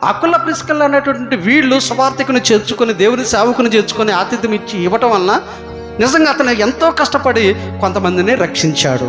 అకుల ప్రిస్కిల్ల అనేటువంటి వీళ్ళు సువార్తికుని చేర్చుకొని దేవుని సేవకుని చేర్చుకొని ఆతిథ్యం ఇచ్చి ఇవ్వటం వలన నిజంగా అతను ఎంతో కష్టపడి కొంతమందిని రక్షించాడు.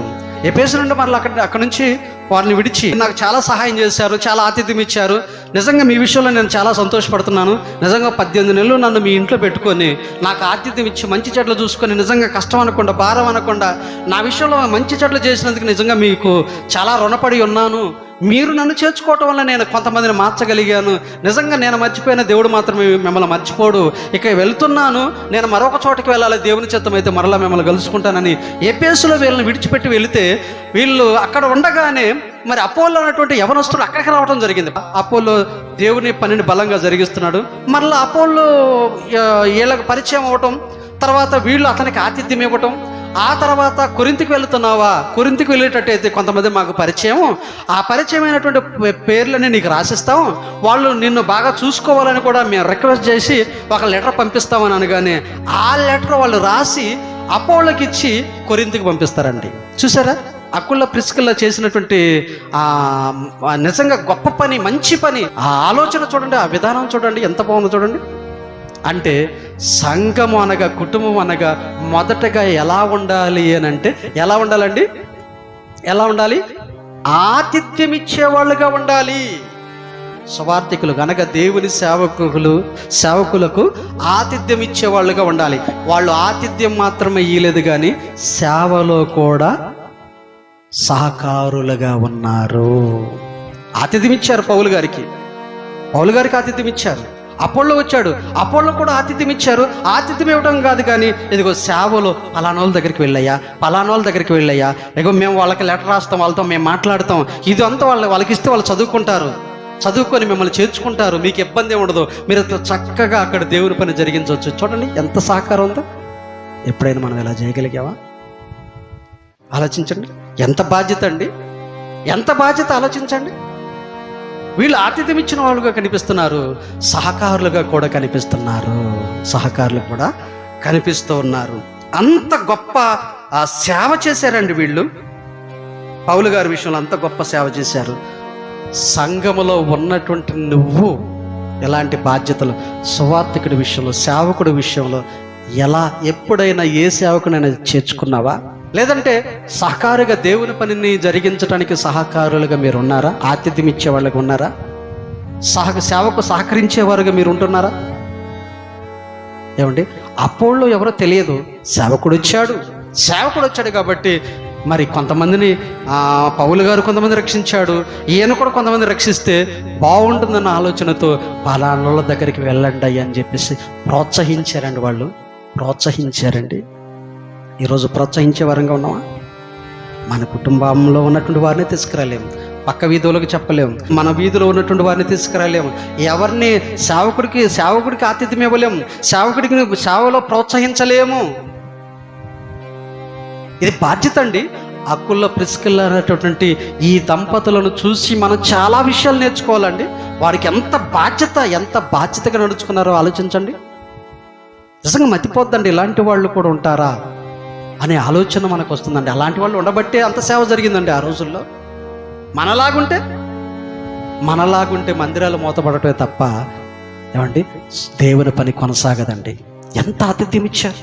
ఎఫెసు నుండి మరలా అక్కడి నుంచి వారిని విడిచి నాకు చాలా సహాయం చేశారు, చాలా ఆతిథ్యం ఇచ్చారు. నిజంగా మీ విషయంలో నేను చాలా సంతోషపడుతున్నాను. నిజంగా 18 నెలలు నన్ను మీ ఇంట్లో పెట్టుకొని నాకు ఆతిథ్యం ఇచ్చి మంచి చెట్లు చూసుకొని నిజంగా కష్టం అనకుండా భారం అనకుండా నా విషయంలో మంచి చెట్లు చేసినందుకు నిజంగా మీకు చాలా రుణపడి ఉన్నాను. మీరు నన్ను చేర్చుకోవటం వల్ల నేను కొంతమందిని మార్చగలిగాను. నిజంగా నేను మర్చిపోయిన దేవుడు మాత్రమే మిమ్మల్ని మర్చిపోడు. ఇక వెళ్తున్నాను, నేను మరొక చోటకి వెళ్ళాలి, దేవుని చిత్తం అయితే మరలా మిమ్మల్ని కలుసుకుంటానని ఎఫెసులో వీళ్ళని విడిచిపెట్టి వెళితే వీళ్ళు అక్కడ ఉండగానే మరి అపోల్లో అన్నటువంటి యవనస్తుడు అక్కడికి రావడం జరిగింది. అపోల్లో దేవుని పనిని బలంగా జరిగిస్తున్నాడు. మరలా అపోల్లో వీళ్ళకి పరిచయం అవ్వటం, తర్వాత వీళ్ళు అతనికి ఆతిథ్యం ఇవ్వటం. ఆ తర్వాత కొరింథీకి వెళుతున్నావా, కొరింథీకి వెళ్ళేటట్టయితే కొంతమంది మాకు పరిచయం, ఆ పరిచయమైనటువంటి పేర్లని నీకు రాసిస్తాం, వాళ్ళు నిన్ను బాగా చూసుకోవాలని కూడా మేము రిక్వెస్ట్ చేసి ఒక లెటర్ పంపిస్తామని అనగానే ఆ లెటర్ వాళ్ళు రాసి అపోలోకి ఇచ్చి కొరింథీకి పంపిస్తారండి. చూసారా అకుల ప్రిస్కిల్ల చేసినటువంటి నిజంగా గొప్ప పని, మంచి పని. ఆ ఆలోచన చూడండి, ఆ విధానం చూడండి, ఎంత బాగుందో చూడండి. అంటే సంఘము అనగా, కుటుంబం అనగా మొదటగా ఎలా ఉండాలి అని అంటే ఎలా ఉండాలండి? ఎలా ఉండాలి? ఆతిథ్యం ఇచ్చేవాళ్ళుగా ఉండాలి. సువార్థికులు అనగా దేవుని సేవకులకు ఆతిథ్యం ఇచ్చేవాళ్ళుగా ఉండాలి. వాళ్ళు ఆతిథ్యం మాత్రమే ఇయ్యలేదు కానీ సేవలో కూడా సహకారులుగా ఉన్నారు. ఆతిథ్యం ఇచ్చారు పౌలు గారికి ఆతిథ్యం ఇచ్చారు. అపోల్లో వచ్చాడు, అపోల్లో కూడా ఆతిథ్యం ఇచ్చారు. ఆతిథ్యం ఇవ్వడం కాదు కానీ ఇదిగో సేవలో పలానోళ్ళ దగ్గరికి వెళ్ళయ్యా, ఇదిగో మేము వాళ్ళకి లెటర్ రాస్తాం, వాళ్ళతో మేము మాట్లాడతాం, ఇదంతా వాళ్ళకి ఇస్తే వాళ్ళు చదువుకొని మిమ్మల్ని చేర్చుకుంటారు, మీకు ఇబ్బంది ఉండదు, మీరు చక్కగా అక్కడ దేవుని పని జరిగించవచ్చు. చూడండి ఎంత సహకారం ఉందో. ఎప్పుడైనా మనం ఇలా చేయగలిగావా? ఆలోచించండి. ఎంత బాధ్యత అండి, ఎంత బాధ్యత ఆలోచించండి. వీళ్ళు ఆతిథ్యం ఇచ్చిన వాళ్ళుగా కనిపిస్తున్నారు, సహకారులుగా కూడా కనిపిస్తూ ఉన్నారు. అంత గొప్ప సేవ చేశారండి వీళ్ళు. పౌలు గారి విషయంలో అంత గొప్ప సేవ చేశారు. సంఘములో ఉన్నటువంటి నువ్వు ఎలాంటి బాధ్యతలు, సువార్థికుడి విషయంలో, సేవకుడి విషయంలో ఎలా ఎప్పుడైనా ఏ సేవకునైనా చేర్చుకున్నావా? లేదంటే సహకారుగా దేవుని పనిని జరిగించడానికి సహకారులుగా మీరు ఉన్నారా? ఆతిథ్యం ఇచ్చేవాళ్ళగా ఉన్నారా? సేవకు సహకరించేవారుగా మీరు ఉంటున్నారా? ఏమండి, అపోల్లో ఎవరో తెలియదు, సేవకుడు వచ్చాడు కాబట్టి మరి కొంతమందిని పౌలు గారు కొంతమంది రక్షించాడు, ఈయన కూడా కొంతమంది రక్షిస్తే బాగుంటుందన్న ఆలోచనతో పలానాళ్ళ దగ్గరికి వెళ్ళండి అని చెప్పేసి ప్రోత్సహించారండి. ఈరోజు ప్రోత్సహించే వరంగా ఉన్నావా? మన కుటుంబంలో ఉన్నటువంటి వారిని తీసుకురాలేము, పక్క వీధులకు చెప్పలేము, మన వీధిలో ఉన్నటువంటి వారిని తీసుకురాలేము, ఎవరిని సేవకుడికి ఆతిథ్యం ఇవ్వలేము, సేవలో ప్రోత్సహించలేము. ఇది బాధ్యత అండి. అకుల ప్రిస్కిల్ల అనేటటువంటి ఈ దంపతులను చూసి మనం చాలా విషయాలు నేర్చుకోవాలండి. వారికి ఎంత బాధ్యతగా నడుచుకున్నారో ఆలోచించండి. నిజంగా మతిపోద్దండి, ఇలాంటి వాళ్ళు కూడా ఉంటారా అనే ఆలోచన మనకు వస్తుందండి. అలాంటి వాళ్ళు ఉండబట్టే అంత సేవ జరిగిందండి ఆ రోజుల్లో. మనలాగుంటే మందిరాలు మూతపడటమే తప్ప ఏమండి దేవుని పని కొనసాగదండి. ఎంత ఆతిథ్యం ఇచ్చారు.